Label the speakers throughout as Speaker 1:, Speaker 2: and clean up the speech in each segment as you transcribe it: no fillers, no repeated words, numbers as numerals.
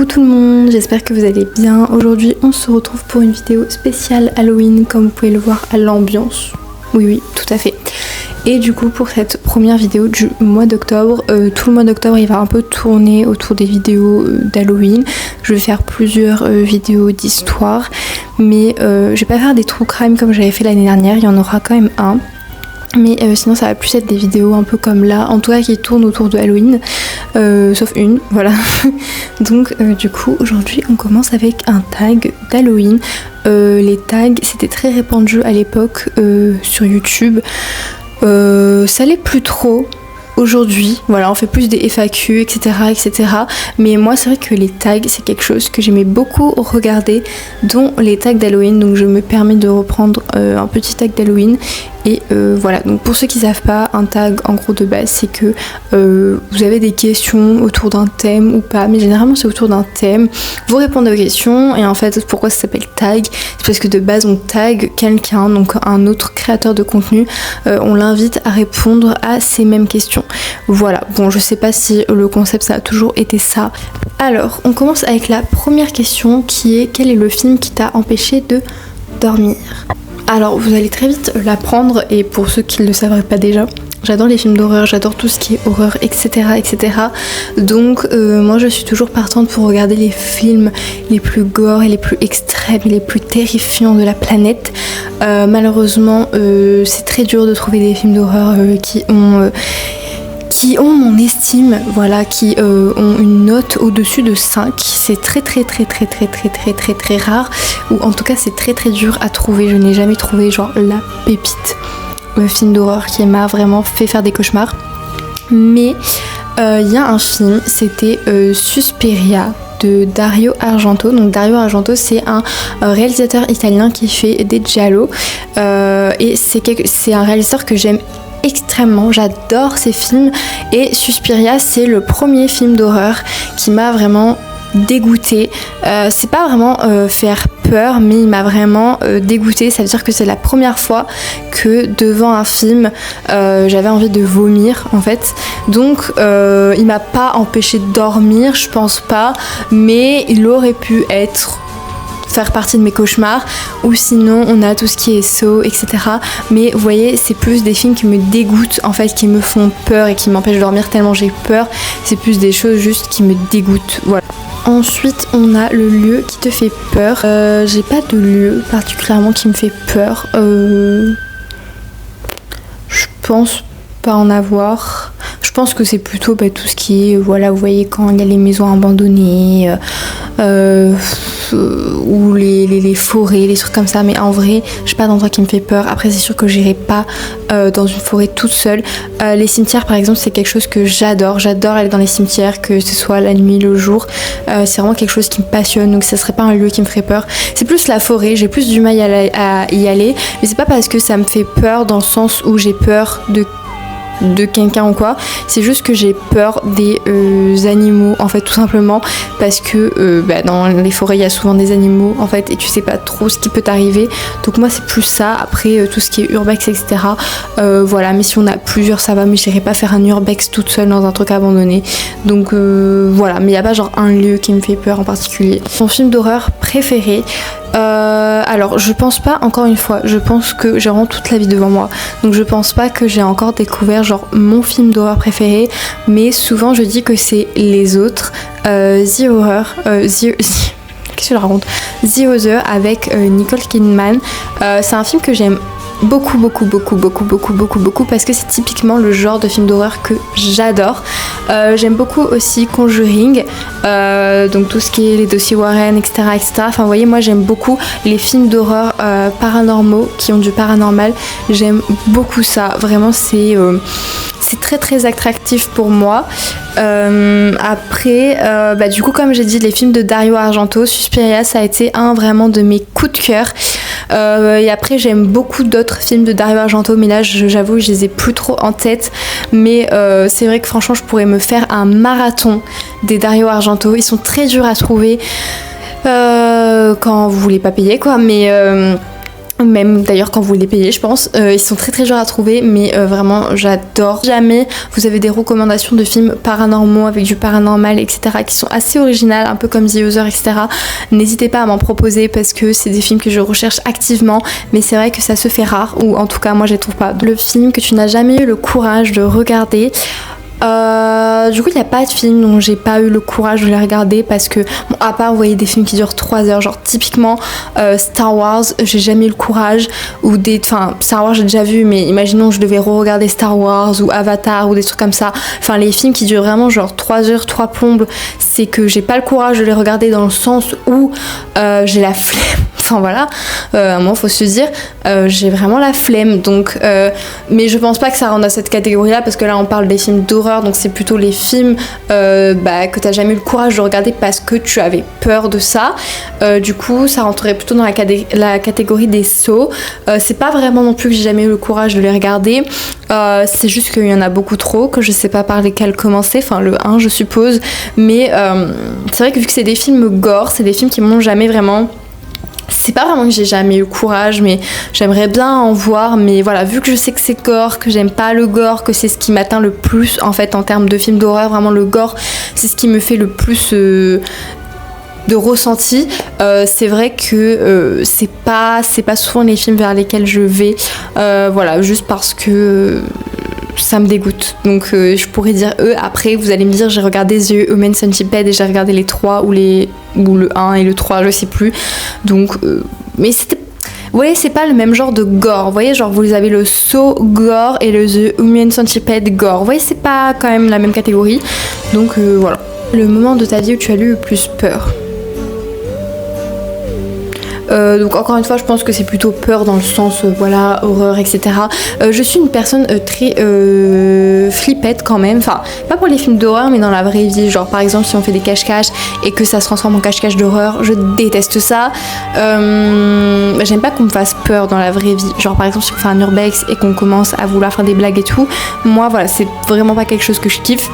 Speaker 1: Coucou tout le monde, j'espère que vous allez bien. Aujourd'hui on se retrouve pour une vidéo spéciale Halloween, comme vous pouvez le voir à l'ambiance. Oui, tout à fait. Et du coup pour cette première vidéo du mois d'octobre, tout le mois d'octobre il va un peu tourner autour des vidéos d'Halloween. Je vais faire plusieurs vidéos d'histoire, mais je vais pas faire des true crime comme j'avais fait l'année dernière, il y en aura quand même un. Mais sinon ça va plus être des vidéos un peu comme là, en tout cas qui tournent autour de Halloween, sauf une, voilà. Donc du coup aujourd'hui on commence avec un tag d'Halloween. Les tags c'était très répandu à l'époque sur YouTube, ça l'est plus trop aujourd'hui, voilà, on fait plus des FAQ, etc. Mais moi c'est vrai que les tags c'est quelque chose que j'aimais beaucoup regarder, dont les tags d'Halloween, donc je me permets de reprendre un petit tag d'Halloween. Et voilà, donc pour ceux qui savent pas, un tag en gros de base c'est que vous avez des questions autour d'un thème ou pas, mais généralement c'est autour d'un thème, vous répondez aux questions. Et en fait pourquoi ça s'appelle tag, c'est parce que de base on tag quelqu'un, donc un autre créateur de contenu, on l'invite à répondre à ces mêmes questions. Voilà, bon je sais pas si le concept ça a toujours été ça. Alors on commence avec la première question qui est: quel est le film qui t'a empêché de dormir? Alors vous allez très vite l'apprendre, et pour ceux qui ne le savent pas déjà, j'adore les films d'horreur, j'adore tout ce qui est horreur, etc. Donc moi je suis toujours partante pour regarder les films les plus gore et les plus extrêmes et les plus terrifiants de la planète. Malheureusement c'est très dur de trouver des films d'horreur qui ont mon estime, voilà, qui ont une note au-dessus de 5. C'est très rare, ou en tout cas c'est très dur à trouver. Je n'ai jamais trouvé genre la pépite film d'horreur qui m'a vraiment fait faire des cauchemars. Mais il y a un film, c'était Suspiria de Dario Argento. Donc Dario Argento c'est un réalisateur italien qui fait des giallo, et c'est un réalisateur que j'aime extrêmement, j'adore ces films. Et Suspiria c'est le premier film d'horreur qui m'a vraiment dégoûtée. C'est pas vraiment faire peur, mais il m'a vraiment dégoûtée. Ça veut dire que c'est la première fois que devant un film j'avais envie de vomir en fait. Donc il m'a pas empêché de dormir, je pense pas, mais il aurait pu faire partie de mes cauchemars. Ou sinon on a tout ce qui est Saw, etc. Mais vous voyez, c'est plus des films qui me dégoûtent en fait, qui me font peur et qui m'empêchent de dormir tellement j'ai peur. C'est plus des choses juste qui me dégoûtent, voilà. Ensuite on a le lieu qui te fait peur. J'ai pas de lieu particulièrement qui me fait peur. Je pense pas en avoir. Je pense que c'est plutôt tout ce qui est, voilà, vous voyez, quand il y a les maisons abandonnées, ou les forêts, les trucs comme ça. Mais en vrai, j'ai pas d'endroit qui me fait peur. Après c'est sûr que j'irai pas dans une forêt toute seule. Les cimetières par exemple c'est quelque chose que j'adore aller dans les cimetières, que ce soit la nuit, le jour. C'est vraiment quelque chose qui me passionne, donc ça serait pas un lieu qui me ferait peur. C'est plus la forêt, j'ai plus du mal à y aller, mais c'est pas parce que ça me fait peur dans le sens où j'ai peur de quelqu'un ou quoi, c'est juste que j'ai peur des animaux en fait, tout simplement parce que dans les forêts il y a souvent des animaux en fait, et tu sais pas trop ce qui peut t'arriver. Donc moi c'est plus ça. Après tout ce qui est urbex, etc. Voilà, mais si on a plusieurs ça va, mais j'irai pas faire un urbex toute seule dans un truc abandonné. Donc voilà, mais il y a pas genre un lieu qui me fait peur en particulier. Mon film d'horreur préféré, alors je pense pas, encore une fois, je pense que j'ai vraiment toute la vie devant moi, donc je pense pas que j'ai encore découvert genre mon film d'horreur préféré, mais souvent je dis que c'est les autres. The Horror, qu'est-ce que je raconte, The Other avec Nicole Kidman. C'est un film que j'aime beaucoup parce que c'est typiquement le genre de film d'horreur que j'adore. J'aime beaucoup aussi Conjuring, donc tout ce qui est les dossiers Warren, etc. Enfin vous voyez, moi j'aime beaucoup les films d'horreur paranormaux qui ont du paranormal. J'aime beaucoup ça, vraiment c'est très attractif pour moi. Après du coup comme j'ai dit, les films de Dario Argento, Suspiria ça a été un vraiment de mes coups de cœur. Et après j'aime beaucoup d'autres films de Dario Argento, mais là j'avoue je les ai plus trop en tête. Mais c'est vrai que franchement je pourrais me faire un marathon des Dario Argento. Ils sont très durs à trouver quand vous voulez pas payer quoi, mais Même d'ailleurs quand vous les payez je pense, ils sont très très durs à trouver mais vraiment j'adore. Jamais vous avez des recommandations de films paranormaux avec du paranormal etc qui sont assez originales, un peu comme The Other etc, n'hésitez pas à m'en proposer parce que c'est des films que je recherche activement, mais c'est vrai que ça se fait rare, ou en tout cas moi je les trouve pas. Le film que tu n'as jamais eu le courage de regarder, du coup il n'y a pas de film dont j'ai pas eu le courage de les regarder parce que bon, à part vous voyez des films qui durent 3 heures, genre typiquement Star Wars, j'ai jamais eu le courage, ou Star Wars j'ai déjà vu mais imaginons je devais re-regarder Star Wars ou Avatar ou des trucs comme ça, enfin les films qui durent vraiment genre 3 heures, 3 plombes, c'est que j'ai pas le courage de les regarder dans le sens où j'ai la flemme. Enfin voilà, à un moment faut se dire j'ai vraiment la flemme, donc mais je pense pas que ça rentre dans cette catégorie là parce que là on parle des films d'horreur, donc c'est plutôt les films que t'as jamais eu le courage de regarder parce que tu avais peur de ça. Du coup ça rentrerait plutôt dans la catégorie des sauts. C'est pas vraiment non plus que j'ai jamais eu le courage de les regarder, c'est juste qu'il y en a beaucoup trop, que je sais pas par lesquels commencer, enfin le 1 je suppose, mais c'est vrai que vu que c'est des films gore, c'est des films qui m'ont jamais vraiment... C'est pas vraiment que j'ai jamais eu le courage, mais j'aimerais bien en voir, mais voilà, vu que je sais que c'est gore, que j'aime pas le gore, que c'est ce qui m'atteint le plus en fait en termes de films d'horreur, vraiment le gore, c'est ce qui me fait le plus de ressenti, c'est vrai que c'est pas souvent les films vers lesquels je vais, voilà, juste parce que ça me dégoûte, donc je pourrais dire après vous allez me dire j'ai regardé The Human Centipede et j'ai regardé les 3 ou le 1 et le 3 je sais plus, donc mais c'était... Vous voyez, c'est pas le même genre de gore. Vous voyez, genre vous avez le Saw gore et le The Human Centipede gore. Vous voyez, c'est pas quand même la même catégorie. Donc voilà. Le moment de ta vie où tu as eu le plus peur. Donc encore une fois je pense que c'est plutôt peur dans le sens voilà, horreur etc. Je suis une personne très flippette quand même, enfin pas pour les films d'horreur mais dans la vraie vie, genre par exemple si on fait des cache-cache et que ça se transforme en cache-cache d'horreur, je déteste ça. J'aime pas qu'on me fasse peur dans la vraie vie, genre par exemple si on fait un urbex et qu'on commence à vouloir faire des blagues et tout, moi voilà c'est vraiment pas quelque chose que je kiffe.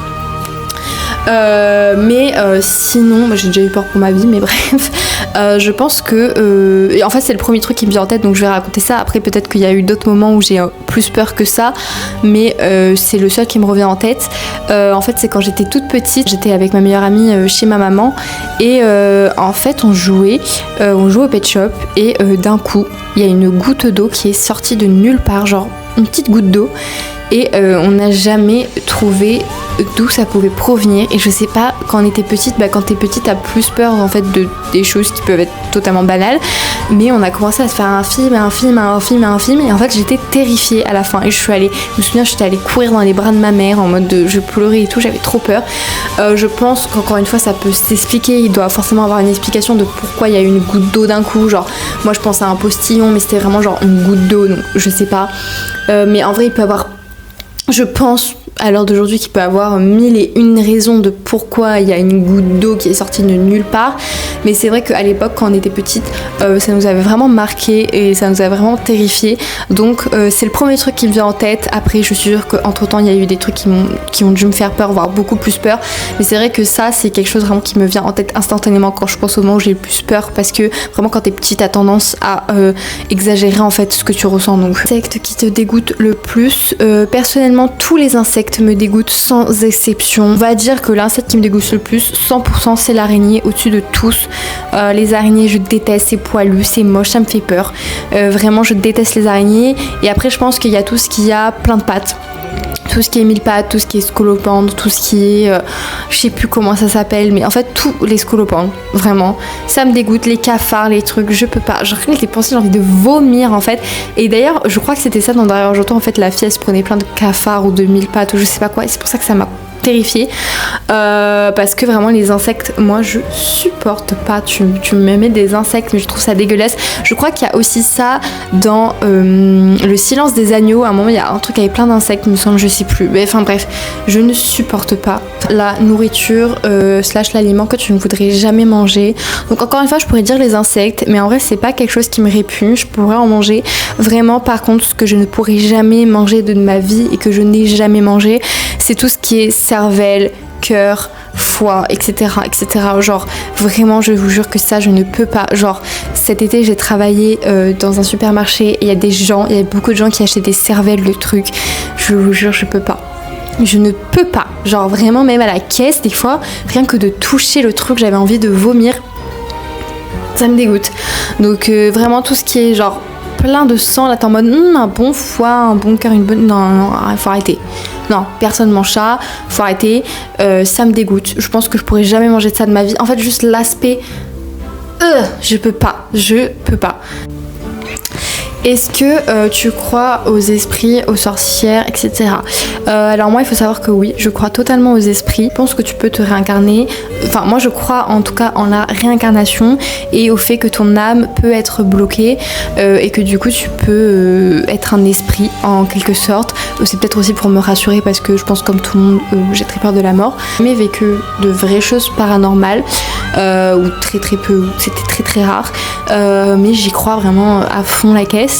Speaker 1: Mais sinon, j'ai déjà eu peur pour ma vie, mais bref, je pense que... et en fait, c'est le premier truc qui me vient en tête, donc je vais raconter ça. Après, peut-être qu'il y a eu d'autres moments où j'ai plus peur que ça, mais c'est le seul qui me revient en tête. En fait, c'est quand j'étais toute petite, j'étais avec ma meilleure amie chez ma maman, et en fait, on jouait au pet shop, et d'un coup, il y a une goutte d'eau qui est sortie de nulle part, genre une petite goutte d'eau, et on n'a jamais trouvé d'où ça pouvait provenir. Et je sais pas, quand on était petite, quand t'es petite t'as plus peur en fait des choses qui peuvent être totalement banales, mais on a commencé à se faire un film et en fait j'étais terrifiée à la fin, et je me souviens j'étais allée courir dans les bras de ma mère en mode je pleurais et tout, j'avais trop peur. Je pense qu'encore une fois ça peut s'expliquer, il doit forcément avoir une explication de pourquoi il y a une goutte d'eau d'un coup, genre moi je pense à un postillon mais c'était vraiment genre une goutte d'eau, donc je sais pas, mais en vrai il peut avoir, je pense à l'heure d'aujourd'hui qu'il peut avoir 1001 raisons de pourquoi il y a une goutte d'eau qui est sortie de nulle part, mais c'est vrai qu'à l'époque quand on était petite ça nous avait vraiment marqué et ça nous a vraiment terrifié, donc c'est le premier truc qui me vient en tête. Après je suis sûre qu'entre temps il y a eu des trucs qui ont dû me faire peur, voire beaucoup plus peur, mais c'est vrai que ça c'est quelque chose vraiment qui me vient en tête instantanément quand je pense au moment où j'ai le plus peur, parce que vraiment quand t'es petite t'as tendance à exagérer en fait ce que tu ressens. Donc insecte qui te dégoûte le plus, personnellement tous les insectes me dégoûtent sans exception. On va dire que l'insecte qui me dégoûte le plus 100% c'est l'araignée au-dessus de tous. Les araignées je déteste, c'est poilu, c'est moche, ça me fait peur, vraiment je déteste les araignées. Et après je pense qu'il y a tout ce qui a plein de pattes, tout ce qui est 1000 pattes, tout ce qui est scolopendre, tout ce qui est je sais plus comment ça s'appelle, mais en fait tous les scolopendres, vraiment ça me dégoûte. Les cafards, les trucs, je peux pas, genre les penser, j'ai envie de vomir en fait. Et d'ailleurs je crois que c'était ça dans Derrière Joto, en fait la fille elle se prenait plein de cafards ou de 1000 pattes ou je sais pas quoi, et c'est pour ça que ça m'a terrifiée, parce que vraiment les insectes moi je supporte pas, tu me mets des insectes mais je trouve ça dégueulasse. Je crois qu'il y a aussi ça dans Le Silence des agneaux, à un moment il y a un truc avec plein d'insectes il me semble, je sais plus, mais enfin bref, je ne supporte pas la nourriture / l'aliment que tu ne voudrais jamais manger. Donc encore une fois je pourrais dire les insectes, mais en vrai c'est pas quelque chose qui me répugne, je pourrais en manger vraiment. Par contre ce que je ne pourrais jamais manger de ma vie et que je n'ai jamais mangé, c'est tout ce qui est cervelle, cœur, foie, etc., etc. Genre vraiment je vous jure que ça je ne peux pas. Genre cet été j'ai travaillé dans un supermarché et il y a beaucoup de gens qui achetaient des cervelles, le truc. Je vous jure je peux pas. Je ne peux pas. Genre vraiment même à la caisse des fois, rien que de toucher le truc j'avais envie de vomir. Ça me dégoûte. Donc vraiment tout ce qui est genre plein de sang, là t'es en mode un bon foie, un bon cœur, une bonne... Non, faut arrêter. Non, personne mange ça, faut arrêter. Ça me dégoûte. Je pense que je pourrais jamais manger de ça de ma vie. En fait, juste l'aspect... je peux pas. Est-ce que tu crois aux esprits, aux sorcières, etc. Alors moi il faut savoir que oui, je crois totalement aux esprits. Je pense que tu peux te réincarner. Enfin moi je crois en tout cas en la réincarnation et au fait que ton âme peut être bloquée et que du coup tu peux être un esprit en quelque sorte. C'est peut-être aussi pour me rassurer parce que je pense comme tout le monde j'ai très peur de la mort. J'ai jamais vécu de vraies choses paranormales ou très très peu, c'était très très rare. Mais j'y crois vraiment à fond la caisse.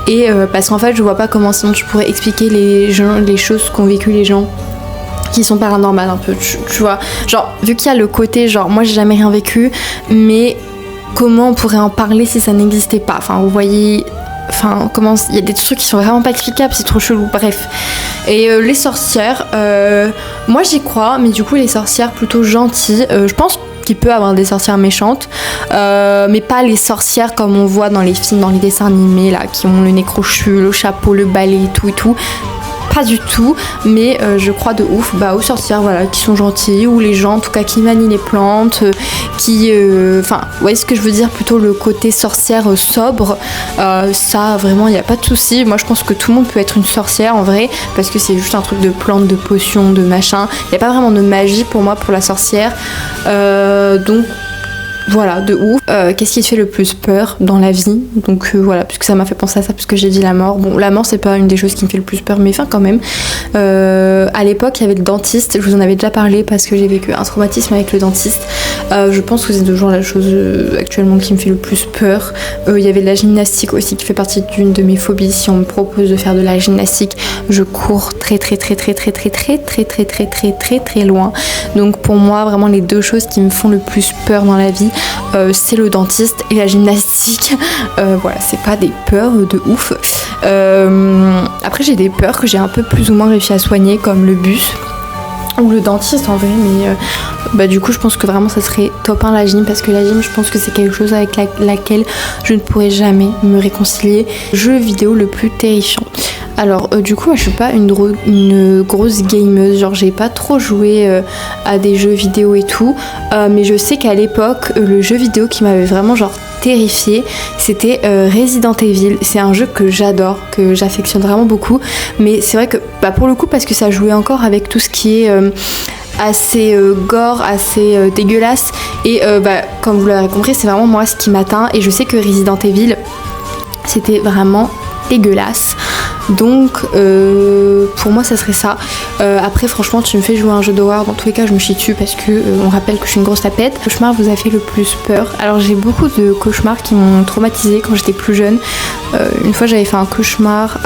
Speaker 1: Et parce qu'en fait je vois pas comment sinon tu pourrais expliquer les choses qu'ont vécu les gens qui sont paranormales un peu, tu vois, genre vu qu'il y a le côté genre moi j'ai jamais rien vécu mais comment on pourrait en parler si ça n'existait pas, enfin vous voyez, enfin comment il y a des trucs qui sont vraiment pas explicables, c'est trop chelou, bref. Et les sorcières moi j'y crois mais du coup les sorcières plutôt gentilles, je pense qu'il peut avoir des sorcières méchantes, mais pas les sorcières comme on voit dans les films, dans les dessins animés là, qui ont le nez crochu, le chapeau, le balai et tout. Pas du tout, mais je crois de ouf aux sorcières voilà, qui sont gentilles, ou les gens en tout cas qui manient les plantes, qui... Enfin, vous voyez ce que je veux dire, plutôt le côté sorcière sobre, ça vraiment il n'y a pas de souci. Moi je pense que tout le monde peut être une sorcière en vrai, parce que c'est juste un truc de plantes, de potions, de machin. Il n'y a pas vraiment de magie pour moi pour la sorcière, donc... Voilà, de ouf. Qu'est-ce qui te fait le plus peur dans la vie? Donc voilà, puisque ça m'a fait penser à ça, puisque j'ai dit la mort. Bon, la mort, c'est pas une des choses qui me fait le plus peur, mais enfin quand même. À l'époque, il y avait le dentiste. Je vous en avais déjà parlé parce que j'ai vécu un traumatisme avec le dentiste. Je pense que c'est toujours la chose actuellement qui me fait le plus peur. Il y avait de la gymnastique aussi qui fait partie d'une de mes phobies. Si on me propose de faire de la gymnastique, je cours très loin. Donc pour moi, vraiment les deux choses qui me font le plus peur dans la vie, c'est le dentiste et la gymnastique. Voilà, c'est pas des peurs de ouf. Après j'ai des peurs que j'ai un peu plus ou moins réussi à soigner, comme le bus ou le dentiste en vrai, mais du coup je pense que vraiment ça serait top 1 la gym, parce que la gym je pense que c'est quelque chose avec laquelle je ne pourrais jamais me réconcilier. Jeu vidéo le plus terrifiant. Alors du coup moi je suis pas une grosse gameuse, genre j'ai pas trop joué à des jeux vidéo et tout, mais je sais qu'à l'époque le jeu vidéo qui m'avait vraiment genre terrifiée, c'était Resident Evil. C'est un jeu que j'adore, que j'affectionne vraiment beaucoup, mais c'est vrai que pour le coup parce que ça jouait encore avec tout ce qui est assez gore, assez dégueulasse, et comme vous l'avez compris c'est vraiment moi ce qui m'atteint, et je sais que Resident Evil c'était vraiment dégueulasse. Donc pour moi ça serait ça. Après franchement tu me fais jouer un jeu d'horreur, dans tous les cas je me chie dessus parce que on rappelle que je suis une grosse tapette. Le cauchemar vous a fait le plus peur? Alors j'ai beaucoup de cauchemars qui m'ont traumatisée quand j'étais plus jeune. Une fois j'avais fait un cauchemar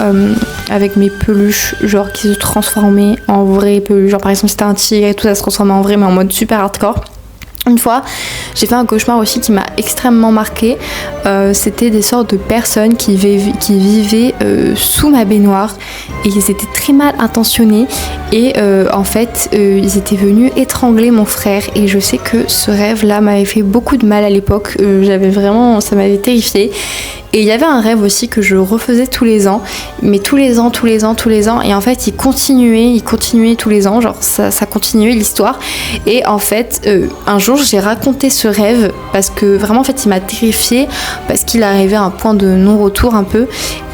Speaker 1: avec mes peluches, genre qui se transformaient en vraies peluches. Genre par exemple c'était un tigre et tout, ça se transformait en vrai mais en mode super hardcore. Une fois, j'ai fait un cauchemar aussi qui m'a extrêmement marqué. C'était des sortes de personnes qui vivaient sous ma baignoire, et ils étaient très mal intentionnés, et en fait ils étaient venus étrangler mon frère, et je sais que ce rêve-là m'avait fait beaucoup de mal à l'époque. Ça m'avait terrifiée. Et il y avait un rêve aussi que je refaisais tous les ans, mais tous les ans, et en fait il continuait tous les ans, genre ça continuait l'histoire. Et en fait un jour j'ai raconté ce rêve parce que vraiment en fait il m'a terrifiée, parce qu'il arrivait à un point de non-retour un peu,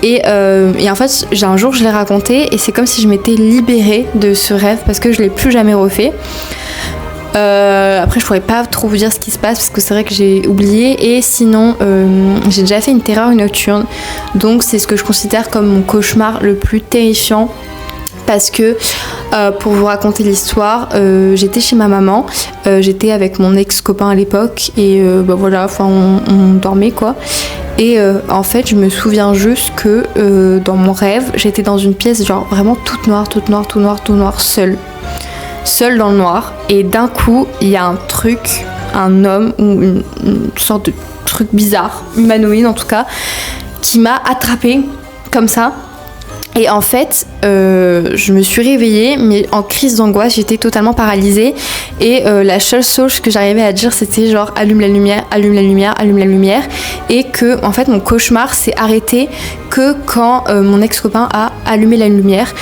Speaker 1: et en fait un jour je l'ai raconté, et c'est comme si je m'étais libérée de ce rêve parce que je l'ai plus jamais refait. Après je pourrais pas trop vous dire ce qui se passe parce que c'est vrai que j'ai oublié, et sinon j'ai déjà fait une terreur nocturne, donc c'est ce que je considère comme mon cauchemar le plus terrifiant, parce que pour vous raconter l'histoire, j'étais chez ma maman, j'étais avec mon ex-copain à l'époque, et voilà, enfin on dormait quoi. Et en fait je me souviens juste que dans mon rêve j'étais dans une pièce genre vraiment toute noire, seule. seule dans le noir, et d'un coup il y a un truc, un homme ou une sorte de truc bizarre, humanoïde en tout cas, qui m'a attrapée comme ça. Et en fait, je me suis réveillée, mais en crise d'angoisse, j'étais totalement paralysée. Et la seule chose que j'arrivais à dire, c'était genre allume la lumière, allume la lumière, allume la lumière. Et que, en fait, mon cauchemar s'est arrêté que quand mon ex-copain a allumé la lumière.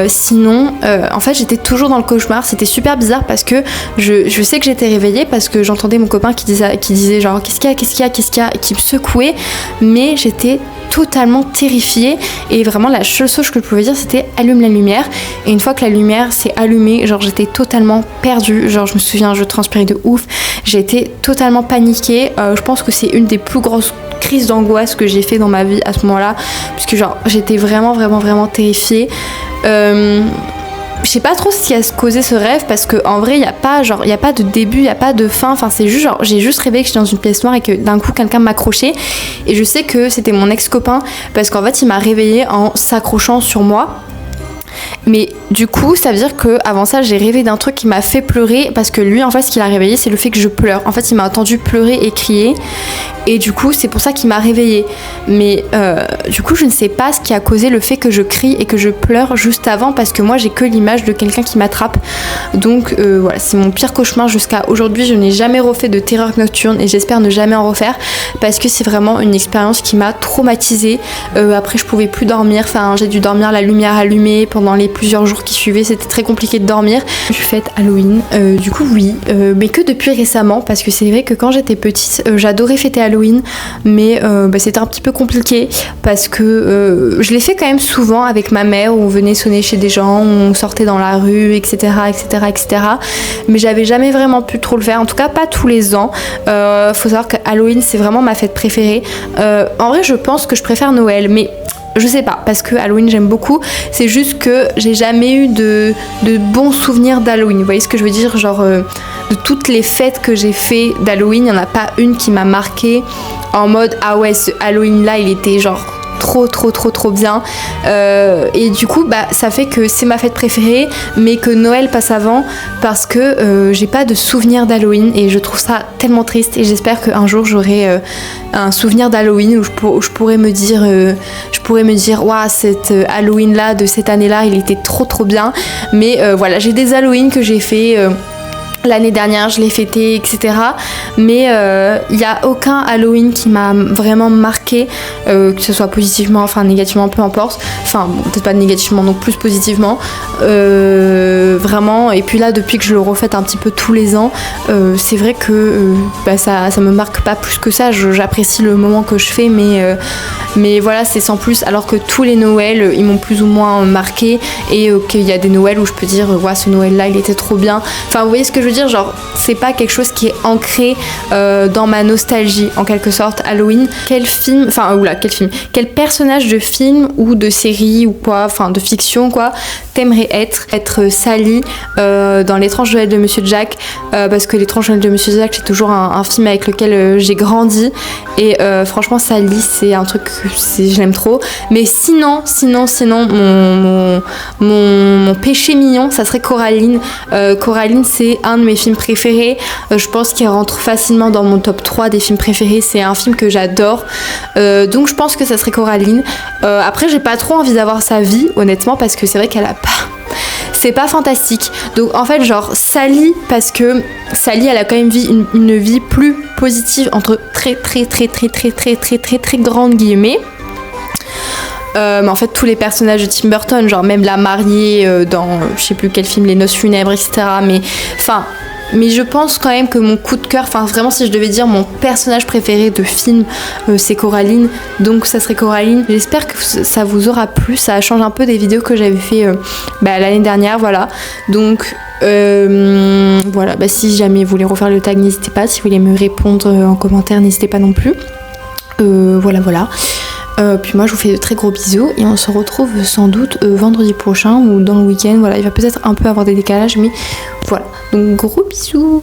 Speaker 1: Sinon, en fait, j'étais toujours dans le cauchemar. C'était super bizarre parce que je sais que j'étais réveillée parce que j'entendais mon copain qui disait genre qu'est-ce qu'il y a, et qui me secouait. Mais j'étais totalement terrifiée et vraiment la seule chose que je pouvais dire c'était allume la lumière. Et une fois que la lumière s'est allumée, genre j'étais totalement perdue, genre je me souviens, je transpirais de ouf, j'ai été totalement paniquée. Je pense que c'est une des plus grosses crises d'angoisse que j'ai fait dans ma vie à ce moment-là, puisque genre j'étais vraiment terrifiée. Je sais pas trop ce qui a causé ce rêve parce que en vrai il y a pas de début, il y a pas de fin, enfin c'est juste genre j'ai juste rêvé que j'étais dans une pièce noire et que d'un coup quelqu'un m'accrochait, et je sais que c'était mon ex-copain parce qu'en fait il m'a réveillée en s'accrochant sur moi. Mais du coup ça veut dire que avant ça j'ai rêvé d'un truc qui m'a fait pleurer parce que lui en fait ce qu'il a réveillé c'est le fait que je pleure. En fait il m'a entendu pleurer et crier et du coup c'est pour ça qu'il m'a réveillée. Mais du coup je ne sais pas ce qui a causé le fait que je crie et que je pleure juste avant, parce que moi j'ai que l'image de quelqu'un qui m'attrape. Donc voilà, c'est mon pire cauchemar jusqu'à aujourd'hui. Je n'ai jamais refait de terreur nocturne et j'espère ne jamais en refaire parce que c'est vraiment une expérience qui m'a traumatisée. Après je pouvais plus dormir, enfin j'ai dû dormir la lumière allumée pendant les plusieurs jours qui suivaient, c'était très compliqué de dormir. Je fête Halloween, du coup oui, mais que depuis récemment, parce que c'est vrai que quand j'étais petite j'adorais fêter Halloween, mais c'était un petit peu compliqué parce que je l'ai fait quand même souvent avec ma mère, où on venait sonner chez des gens, où on sortait dans la rue, etc. Mais j'avais jamais vraiment pu trop le faire, en tout cas pas tous les ans. Faut savoir que Halloween c'est vraiment ma fête préférée. En vrai je pense que je préfère Noël, mais je sais pas, parce que Halloween j'aime beaucoup, c'est juste que j'ai jamais eu de bons souvenirs d'Halloween, vous voyez ce que je veux dire, genre de toutes les fêtes que j'ai fait d'Halloween, il n'y en a pas une qui m'a marqué en mode ah ouais ce Halloween là il était genre trop bien, et du coup ça fait que c'est ma fête préférée mais que Noël passe avant parce que j'ai pas de souvenir d'Halloween et je trouve ça tellement triste, et j'espère qu'un jour j'aurai un souvenir d'Halloween où je pourrais me dire waouh cette Halloween là de cette année là il était trop bien. Mais voilà, j'ai des Halloween que j'ai fait l'année dernière, je l'ai fêté, etc. Mais il n'y a aucun Halloween qui m'a vraiment marqué, que ce soit positivement, enfin négativement, peu importe. Enfin, bon, peut-être pas négativement, donc plus positivement. Vraiment. Et puis là, depuis que je le refête un petit peu tous les ans, c'est vrai que ça me marque pas plus que ça. J'apprécie le moment que je fais, mais voilà, c'est sans plus. Alors que tous les Noëls, ils m'ont plus ou moins marqué, et qu'il y a des Noëls où je peux dire, ouais, ce Noël-là, il était trop bien. Enfin, vous voyez ce que je veux dire, genre c'est pas quelque chose qui est ancré dans ma nostalgie en quelque sorte. Halloween, quel quel personnage de film ou de série ou quoi, enfin de fiction quoi, t'aimerais être Sally dans L'étrange Noël de Monsieur Jack, parce que L'étrange Noël de Monsieur Jack c'est toujours un film avec lequel j'ai grandi, et franchement Sally c'est un truc je l'aime trop. Mais sinon mon péché mignon ça serait Coraline. Coraline c'est un de mes films préférés, je pense qu'il rentre facilement dans mon top 3 des films préférés, c'est un film que j'adore, donc je pense que ça serait Coraline. Après j'ai pas trop envie d'avoir sa vie honnêtement, parce que c'est vrai qu'elle a pas, c'est pas fantastique, donc en fait genre Sally, parce que Sally elle a quand même une vie plus positive entre très grandes guillemets. Mais en fait tous les personnages de Tim Burton, genre même la mariée dans je sais plus quel film, Les Noces Funèbres, etc. Mais je pense quand même que mon coup de cœur, enfin vraiment si je devais dire mon personnage préféré de film, c'est Coraline, donc ça serait Coraline. J'espère que ça vous aura plu, ça change un peu des vidéos que j'avais fait l'année dernière, voilà. Donc voilà, si jamais vous voulez refaire le tag, n'hésitez pas, si vous voulez me répondre en commentaire, n'hésitez pas non plus. Voilà. Puis moi je vous fais de très gros bisous et on se retrouve sans doute vendredi prochain ou dans le week-end. Voilà, il va peut-être un peu avoir des décalages, mais voilà. Donc gros bisous.